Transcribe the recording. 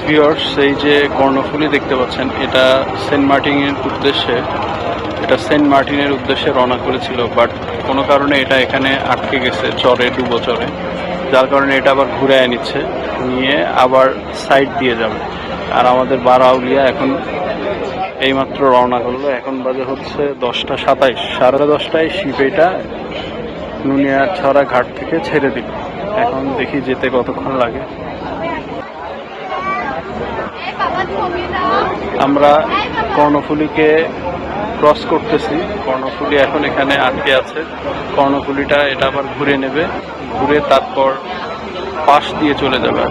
Viewers, এই যে কর্ণফুলী দেখতে পাচ্ছেন, এটা সেন্ট মার্টিনের উদ্দেশ্যে রওনা করেছিল, বাট কোনো কারণে এটা এখানে আটকে গেছে ডুবো চরে, যার কারণে এটা আবার ঘুরে নিচ্ছে, নিয়ে আবার সাইড দিয়ে যাবে। আর আমাদের বারাউলিয়া এখন এইমাত্র রওনা করলো। এখন বাজে হচ্ছে 10:27, 10:30টায় শিপ এটা নুনিয়াছড়া ঘাট থেকে ছেড়ে দিল। এখন দেখি যেতে কতক্ষণ লাগে। আমরা কর্ণফুলীকে ক্রস করতেছি। কর্ণফুলী এখন এখানে আটকে আছে। কর্ণফুলীটা এটা আবার ঘুরে নেবে, ঘুরে তারপর পাশ দিয়ে চলে যাবে।